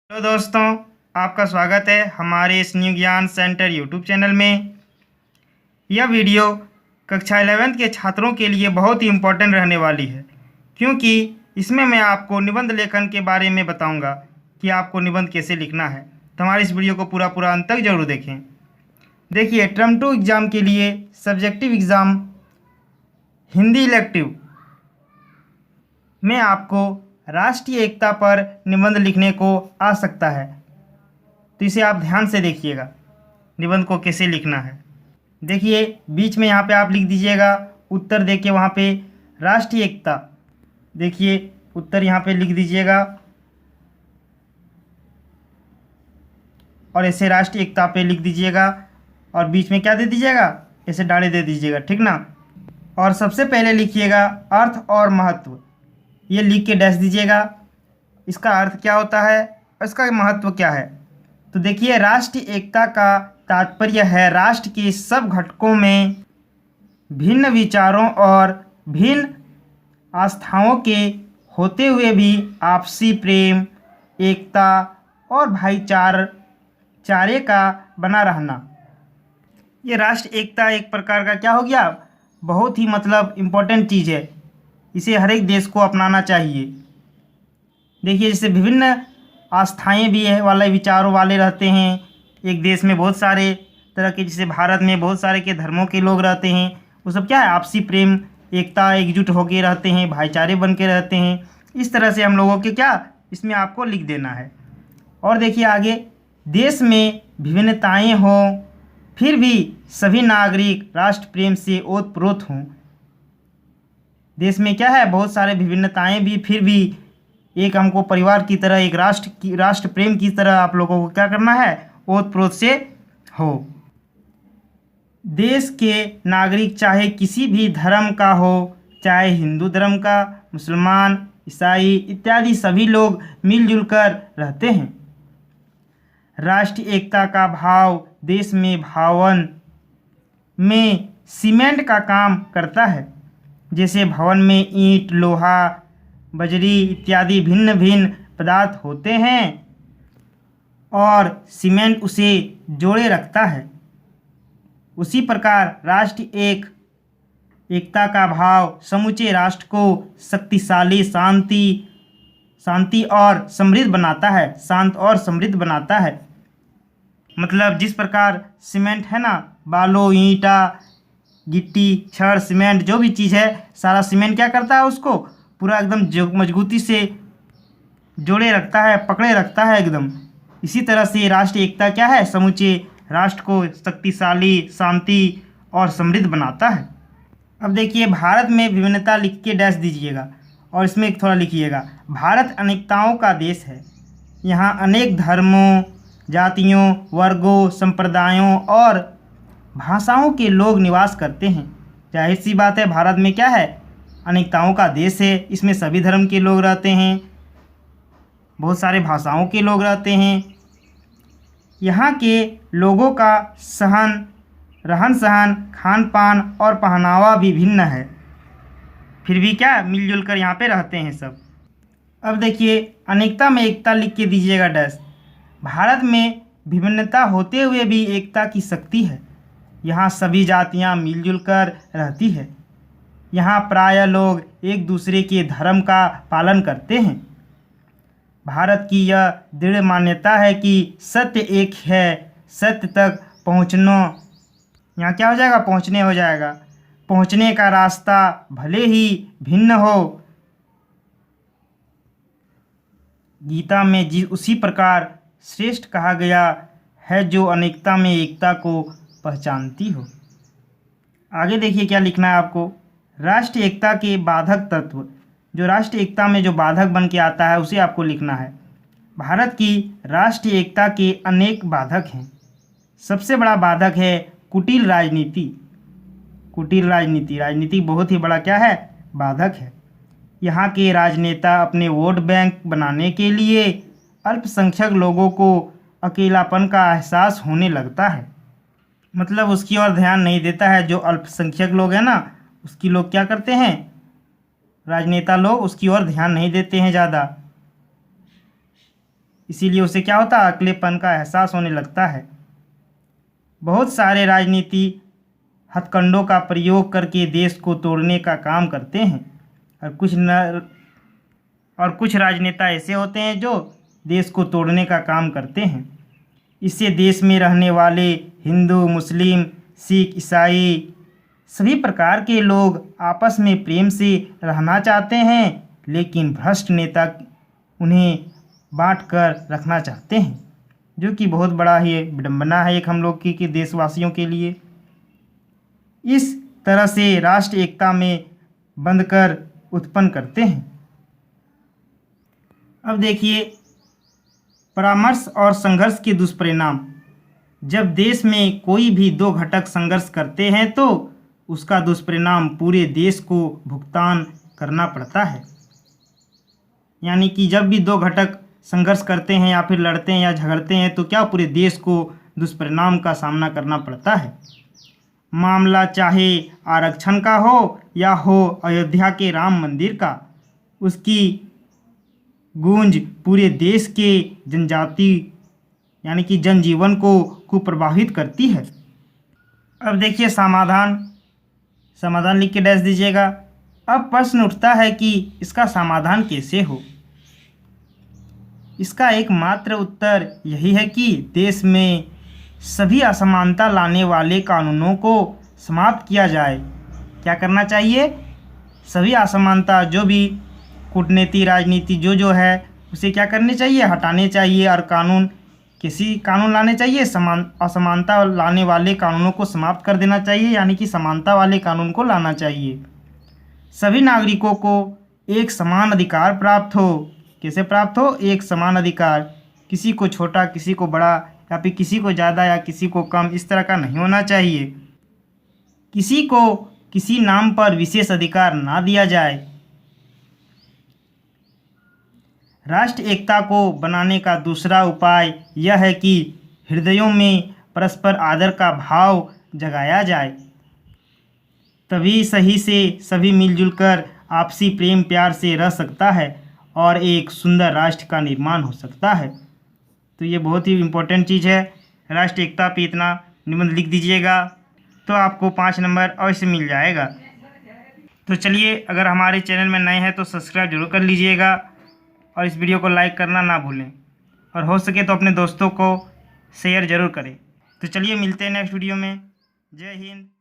Hello दोस्तों, आपका स्वागत है हमारे इस न्यू ज्ञान सेंटर यूट्यूब चैनल में। यह वीडियो कक्षा 11th के छात्रों के लिए बहुत ही इम्पोर्टेंट रहने वाली है, क्योंकि इसमें मैं आपको निबंध लेखन के बारे में बताऊंगा कि आपको निबंध कैसे लिखना है। तो हमारे इस वीडियो को पूरा अंत तक जरूर देखें। देखिए, टर्म 2 एग्ज़ाम के लिए सब्जेक्टिव एग्ज़ाम हिंदी इलेक्टिव में आपको राष्ट्रीय एकता पर निबंध लिखने को आ सकता है। तो इसे आप ध्यान से देखिएगा, निबंध को कैसे लिखना है। देखिए, बीच में यहाँ पे आप लिख दीजिएगा उत्तर दे के वहाँ पे राष्ट्रीय एकता। देखिए, उत्तर यहाँ पे लिख दीजिएगा और ऐसे राष्ट्रीय एकता पे लिख दीजिएगा और बीच में क्या दे दीजिएगा, ऐसे डाले दे दीजिएगा, ठीक ना। और सबसे पहले लिखिएगा अर्थ और महत्व, ये लिख के डैश दीजिएगा। इसका अर्थ क्या होता है और इसका महत्व क्या है। तो देखिए, राष्ट्रीय एकता का तात्पर्य है राष्ट्र के सब घटकों में भिन्न विचारों और भिन्न आस्थाओं के होते हुए भी आपसी प्रेम, एकता और भाईचारे का बना रहना। ये राष्ट्र एकता एक प्रकार का क्या हो गया, बहुत ही इम्पोर्टेंट चीज़ है। इसे हर एक देश को अपनाना चाहिए। देखिए, जैसे विभिन्न आस्थाएं भी है वाले विचारों वाले रहते हैं एक देश में, बहुत सारे तरह के, जैसे भारत में बहुत सारे के धर्मों के लोग रहते हैं। वो सब क्या है, आपसी प्रेम, एकता, एकजुट होके रहते हैं, भाईचारे बन के रहते हैं। इस तरह से हम लोगों के क्या इसमें आपको लिख देना है। और देखिए आगे, देश में विभिन्नताएँ हों फिर भी सभी नागरिक राष्ट्र प्रेम से ओतप्रोत हों। देश में क्या है, बहुत सारे विभिन्नताएं भी, फिर भी एक हमको परिवार की तरह, एक राष्ट्र प्रेम की तरह आप लोगों को क्या करना है, ओतप्रोत से हो। देश के नागरिक चाहे किसी भी धर्म का हो, चाहे हिंदू धर्म का, मुसलमान, ईसाई इत्यादि, सभी लोग मिलजुल कर रहते हैं। राष्ट्रीय एकता का भाव देश में भवन में सीमेंट का काम करता है। जैसे भवन में ईंट, लोहा, बजरी इत्यादि भिन्न भिन्न पदार्थ होते हैं और सीमेंट उसे जोड़े रखता है। उसी प्रकार राष्ट्रीय एकता का भाव समूचे राष्ट्र को शक्तिशाली, शांति और समृद्ध बनाता है, शांत और समृद्ध बनाता है। मतलब जिस प्रकार सीमेंट है ना, बालू, ईंटा, गिट्टी, छड़, सीमेंट, जो भी चीज़ है, सारा सीमेंट क्या करता है, उसको पूरा एकदम मजबूती से जोड़े रखता है, पकड़े रखता है एकदम। इसी तरह से राष्ट्रीय एकता क्या है, समूचे राष्ट्र को शक्तिशाली, शांति और समृद्ध बनाता है। अब देखिए, भारत में विभिन्नता लिख के डैश दीजिएगा और इसमें एक थोड़ा लिखिएगा, भारत अनेकताओं का देश है। यहाँ अनेक धर्मों, जातियों, वर्गों, संप्रदायों और भाषाओं के लोग निवास करते हैं। जाहिर सी बात है, भारत में क्या है, अनेकताओं का देश है। इसमें सभी धर्म के लोग रहते हैं, बहुत सारे भाषाओं के लोग रहते हैं। यहाँ के लोगों का रहन सहन, खान पान और पहनावा भी भिन्न है, फिर भी क्या मिलजुल कर यहाँ पे रहते हैं सब। अब देखिए, अनेकता में एकता लिख के दीजिएगा डैश। भारत में विभिन्नता होते हुए भी एकता की शक्ति है। यहाँ सभी जातियाँ मिलजुल कर रहती है। यहाँ प्रायः लोग एक दूसरे के धर्म का पालन करते हैं। भारत की यह दृढ़ मान्यता है कि सत्य एक है, सत्य तक पहुँचना, यहाँ क्या हो जाएगा, पहुँचने हो जाएगा। पहुँचने का रास्ता भले ही भिन्न हो, गीता में उसी प्रकार श्रेष्ठ कहा गया है जो अनेकता में एकता को पहचानती हो। आगे देखिए क्या लिखना है आपको, राष्ट्रीय एकता के बाधक तत्व, जो राष्ट्रीय एकता में जो बाधक बन के आता है उसे आपको लिखना है। भारत की राष्ट्रीय एकता के अनेक बाधक हैं। सबसे बड़ा बाधक है कुटिल राजनीति। कुटिल राजनीति बहुत ही बड़ा क्या है, बाधक है। यहाँ के राजनेता अपने वोट बैंक बनाने के लिए अल्पसंख्यक लोगों को अकेलापन का एहसास होने लगता है। मतलब उसकी ओर ध्यान नहीं देता है। जो अल्पसंख्यक लोग हैं ना, उसकी लोग क्या करते हैं, राजनेता लोग उसकी ओर ध्यान नहीं देते हैं ज़्यादा। इसीलिए उसे क्या होता है, अकेलेपन का एहसास होने लगता है। बहुत सारे राजनीति हथकंडों का प्रयोग करके देश को तोड़ने का काम करते हैं और कुछ राजनेता ऐसे होते हैं जो देश को तोड़ने का काम करते हैं। इससे देश में रहने वाले हिंदू, मुस्लिम, सिख, ईसाई सभी प्रकार के लोग आपस में प्रेम से रहना चाहते हैं, लेकिन भ्रष्ट नेता उन्हें बांट कर रखना चाहते हैं, जो कि बहुत बड़ा ही विडंबना है एक हम लोग की कि देशवासियों के लिए। इस तरह से राष्ट्र एकता में बंधकर उत्पन्न करते हैं। अब देखिए परामर्श और संघर्ष के दुष्परिणाम। जब देश में कोई भी दो घटक संघर्ष करते हैं तो उसका दुष्परिणाम पूरे देश को भुगतान करना पड़ता है। यानी कि जब भी दो घटक संघर्ष करते हैं या फिर लड़ते हैं या झगड़ते हैं तो क्या पूरे देश को दुष्परिणाम का सामना करना पड़ता है। मामला चाहे आरक्षण का हो या हो अयोध्या के राम मंदिर का, उसकी गूंज पूरे देश के जनजाति यानी कि जनजीवन को प्रभावित करती है। अब देखिए समाधान लिख के डैश दीजिएगा। अब प्रश्न उठता है कि इसका समाधान कैसे हो। इसका एकमात्र उत्तर यही है कि देश में सभी असमानता लाने वाले कानूनों को समाप्त किया जाए। क्या करना चाहिए, सभी असमानता जो भी कूटनीति राजनीति जो है उसे क्या करनी चाहिए, हटाने चाहिए और कानून लाने चाहिए, असमानता लाने वाले कानूनों को समाप्त कर देना चाहिए, यानी कि समानता वाले कानून को लाना चाहिए। सभी नागरिकों को एक समान अधिकार प्राप्त हो। कैसे प्राप्त हो, एक समान अधिकार, किसी को छोटा किसी को बड़ा या फिर किसी को ज़्यादा या किसी को कम, इस तरह का नहीं होना चाहिए। किसी को किसी नाम पर विशेष अधिकार ना दिया जाए। राष्ट्र एकता को बनाने का दूसरा उपाय यह है कि हृदयों में परस्पर आदर का भाव जगाया जाए। तभी सही से सभी मिलजुल कर आपसी प्रेम प्यार से रह सकता है और एक सुंदर राष्ट्र का निर्माण हो सकता है। तो ये बहुत ही इम्पोर्टेंट चीज़ है। राष्ट्र एकता पे इतना निबंध लिख दीजिएगा तो आपको 5 नंबर अवश्य मिल जाएगा। तो चलिए, अगर हमारे चैनल में नए हैं तो सब्सक्राइब जरूर कर लीजिएगा और इस वीडियो को लाइक करना ना भूलें और हो सके तो अपने दोस्तों को शेयर ज़रूर करें। तो चलिए मिलते हैं नेक्स्ट वीडियो में। जय हिंद।